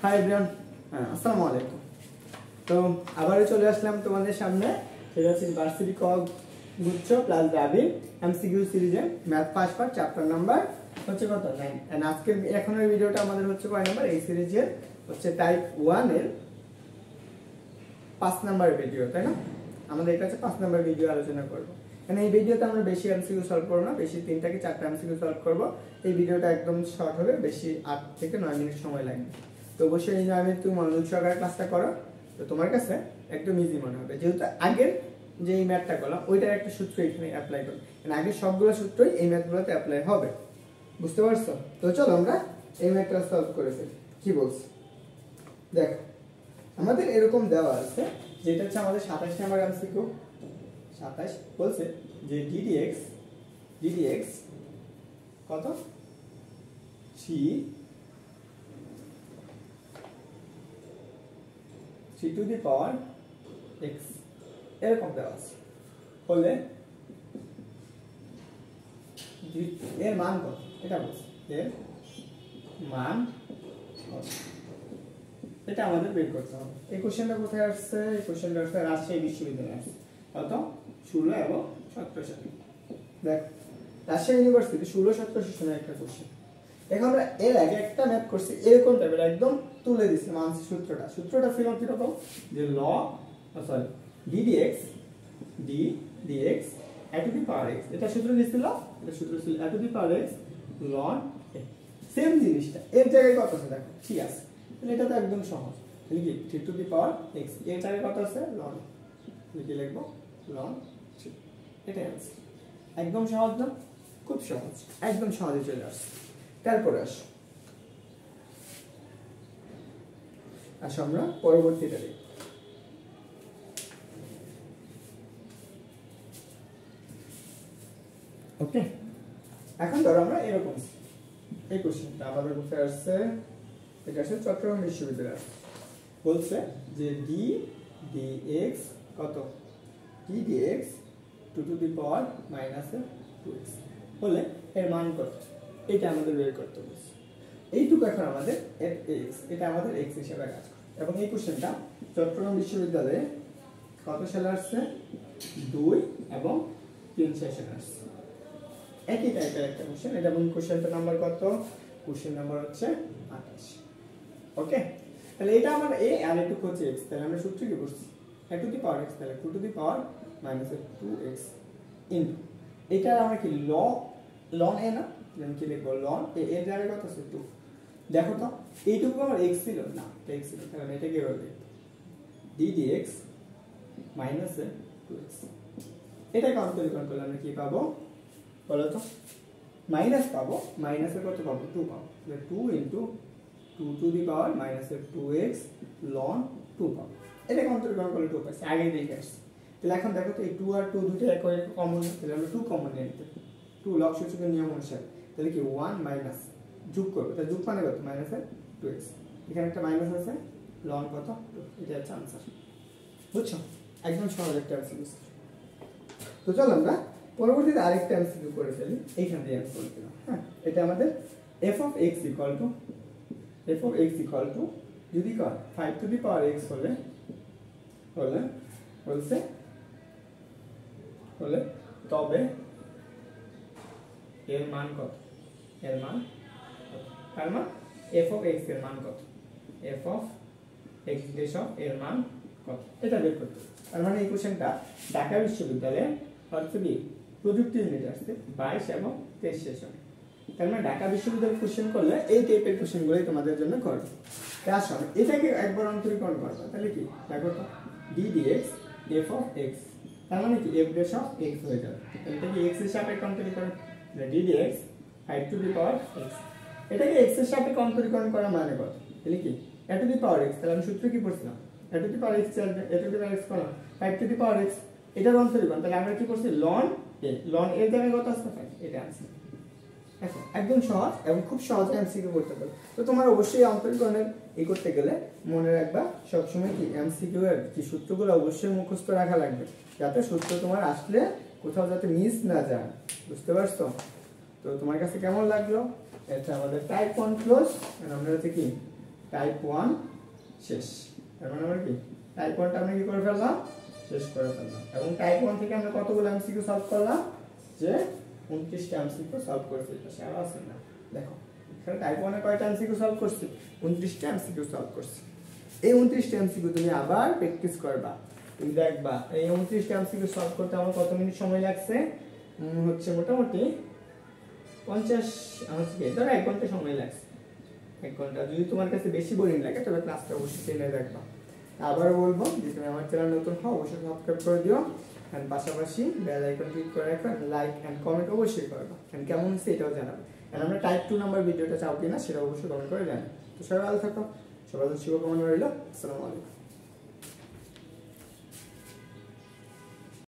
Hi everyone, আসসালামু আলাইকুম। তো আবারও চলে আসলাম তোমাদের সামনে। সেটা হচ্ছে ভার্সিটি কক গুচ্ছ প্লাস দ্রাবিড় এমসিকিউ সিরিজে math first part chapter number হচ্ছে কত 9। এন্ড আজকের এখনের ভিডিওটা আমাদের হচ্ছে কয় নাম্বার? এই সিরিজের হচ্ছে টাইপ 1 এর 5 নাম্বার ভিডিও, তাই না? আমাদের এটা হচ্ছে 5 নাম্বার ভিডিও আলোচনা করব। মানে এই ভিডিওতে আমরা বেশি এমসিকিউ সলভ করব না, বেশি 3 থেকে 4টা এমসিকিউ সলভ করব। এই ভিডিওটা একদম শর্ট হবে, বেশি 8 থেকে 9 মিনিট সময় লাগবে। তো অবশ্যই এই 9 মিনিট তুমি মনোযোগ সহকারে ক্লাসটা করো, তো তোমার কাছে একদম ইজি মনে হবে। যেহেতু আগের যে এই ম্যাথটা করলাম ওইটার একটা সূত্র এখানে অ্যাপ্লাই করো, মানে আগের সবগুলো সূত্রই এই ম্যাথগুলোতে অ্যাপ্লাই হবে, বুঝতে পারছো? তো চলো আমরা এই ম্যাথটা সলভ করে ফেলি। কি বলছো দেখো, আমাদের এরকম দেওয়া আছে, যেটা হচ্ছে আমাদের 27 নাম্বার এমসিকিউ। 27 বলছে যে ddx কত 3 টু দি পাওয়ার x এরকম দেওয়া আছে হলে এর মান কত, এটা বলছে এর মান কত, এটা আমাদের বের করতে হবে। এই কোশ্চেনটা কোথায় আসছে? এই কোশ্চেনটা আসছে রাজশাহী বিশ্ববিদ্যালয়ে আসছে। কত? 16 এবং 17 সালে। দেখ, রাজশাহী ইউনিভার্সিটি 16-17 সালে একটা কোশ্চেন। এখন আমরা এর আগে একটা ম্যাথ করছি এরকম টাইপের, একদম তুলে দিছি মানছি সূত্রটা ছিল কিরকম, যে ddx a to the power x, এটা সূত্র দিছিল, এটা সূত্র ছিল a to the power x ln a। Same জিনিসটা এর জায়গায় কত আছে দেখো, ঠিক আছে, তাহলে এটা তো একদম সহজ। তাহলে কি 3 to the power x এর জায়গায় কত আছে ln, লিখে লিখবো ln 3, এটাই আছে। একদম সহজ না? খুব সহজ, একদম সহজে চলে আসছে। তারপরে আসো আমরা পরবর্তীটা দেখি। ওকে, এখন ধরো আমরা এরকম এই কোশ্চেনটা আমাদের কোথায় আসছে, এটা আসছে চট্টগ্রাম বিশ্ববিদ্যালয়। বলছে যে dx কত, dx 2 to the power -2x হলে এর মান কত, এটা আমাদের বের করতে হবে। এইটুকু এখন আমাদের x, এটা আমাদের x হিসেবে কাজ করে। এবং এই কোশ্চেনটা চট্টগ্রাম বিশ্ববিদ্যালয়ে কত সালে আসছে? 2 এবং 3 সেশনে আসছে। একই টাইপের একটা কোশ্চেন এটা, এবং কোশ্চেনটার নাম্বার কত? কোশ্চেন নাম্বার হচ্ছে 28। ওকে, তাহলে এটা আমার a আর এটুকু হচ্ছে x, তাহলে আমরা সূত্র কি করছি, a to the power x, তাহলে 2 to the power -2x into এটা আমরা কি ln a না, আমি কি লিখবো ln a এর জায়গায় কত আছে 2। দেখো তো এইটুকু আমার x ছিল না, x ছিল, তাহলে এটা কি হবে ddx -2x। এটা কমপ্লিট করলে আমরা কি পাবো বলো তো? মাইনাস পাবো, মাইনাসের কত পাবো 2 পাবো, তাহলে 2 into 2 to the power -2x ln 2 পাবো। এটা কমপ্লিট করলে 2 পাচ্ছি, আগে দেখে আসছি। তাহলে এখন দেখো তো এই 2 আর 2 দুটো একই কমন, তাহলে আমরা 2 কমন নিয়ে নিতে, 2 লগ সূচকের নিয়ম অনুসারে, তাহলে কি 1 মাইনাস যোগ করবে, তাহলে যোগ মানে কত -2x, এখানে একটা মাইনাস আছে, ln কত 2, এটা হচ্ছে आंसर। বুঝছো? একদম সহজ একটা এমসিকিউ। তো চলো আমরা পরবর্তীতে আরেকটা এমসিকিউ করে ফেলি, এইখান দিয়ে আমি করে দিলাম। হ্যাঁ, এটা আমাদের f of x যদি কয় 5 টু দি পাওয়ার x হলে তবে এর মান কত, এর মান কত, তার মানে f of x এর মান কত, f of x এর মান কত, এটা বের করতে হবে। তার মানে এই কোশ্চেনটা ঢাকা বিশ্ববিদ্যালয়ে হচ্ছে কি প্রযুক্তি ইউনিট আসছে 22 এবং 23 সেশনে। তার মানে ঢাকা বিশ্ববিদ্যালয়ে কোশ্চেন করলে এই টাইপের কোশ্চেনগুলোই তোমাদের জন্য করবে। আসো এটাকে একবার অন্তরীকরণ করবে, তাহলে কি দেখো তো ddx f of x, তার মানে কি f dash of x হয়ে যাবে। এটা কি x এর সাপেক্ষে অন্তরীকরণ, ddx 5 to the power x, এটাকে x এর সাপেক্ষে অন্তরীকরণ করা মানে কত, তাহলে কি a to the power x, তাহলে আমি সূত্র কি পড়ছিলাম a to the power x আসবে, a to the power x করা 5 টু দি পাওয়ার x, এটার অন্তরীকরণ, তাহলে আমরা কি করছি ln a, ln এর জায়গায় কত আসছে 5, এটা आंसर। দেখো একদম সহজ এবং খুব সহজে এমসিকিউ করতে পারো। তো তোমার অবশ্যই অন্তরীকরণের এই করতে গেলে মনে রাখবা সবসময় কি এমসিকিউ এর কি সূত্রগুলো অবশ্যই মুখস্থ রাখা লাগবে, যাতে সূত্র তোমার আসলে কোথাও যাতে মিস না যায়, বুঝতে পারছো? তো তোমার কাছে কেমন লাগলো? এটা আমাদের টাইপ 1 ক্লোজ, আমরা হচ্ছে কি টাইপ 1 শেষ। তার মানে আমরা কি টাইপ 1টা আমরা কি করে ফেললাম, শেষ করে ফেললাম। এবং টাইপ 1 থেকে আমরা কতগুলো এমসিকিউ সলভ করলাম, যে 29টা এমসিকিউ সলভ করেছি। এটা শেয়ার আছে না, দেখো এখানে টাইপ 1 এ কয়টা এমসিকিউ সলভ করছি, 29টা এমসিকিউ সলভ করছি। এই 29টা এমসিকিউ তুমি আবার প্র্যাকটিস করবা, তুমি দেখবা এই 29টা এমসিকিউ সলভ করতে আমার কত মিনিট সময় লাগছে, হচ্ছে মোটামুটি 50 আমার থেকে ধরো 1 ঘন্টা সময় লাগছে। 1 ঘন্টা। যদি তোমার কাছে বেশি বোরিং লাগে তাহলে ক্লাসটা অবশ্যই টেনে দেখবা। আবার বলবো যে তুমি আমার চ্যানেল নতুন হও অবশ্যই সাবস্ক্রাইব করে দিও, এন্ড পাশাপাশি বেল আইকন ক্লিক করে রাখো, লাইক এন্ড কমেন্ট অবশ্যই করবা, এন্ড কেমন হচ্ছে এটাও জানাবে। এন্ড আমরা টাইপ 2 নাম্বার ভিডিওটা চাও কিনা সেটা অবশ্যই কমেন্ট করে জানাবে। তো সবাই ভালো থাকো, সবার জন্য শুভকামনা রইল। আসসালামু আলাইকুম।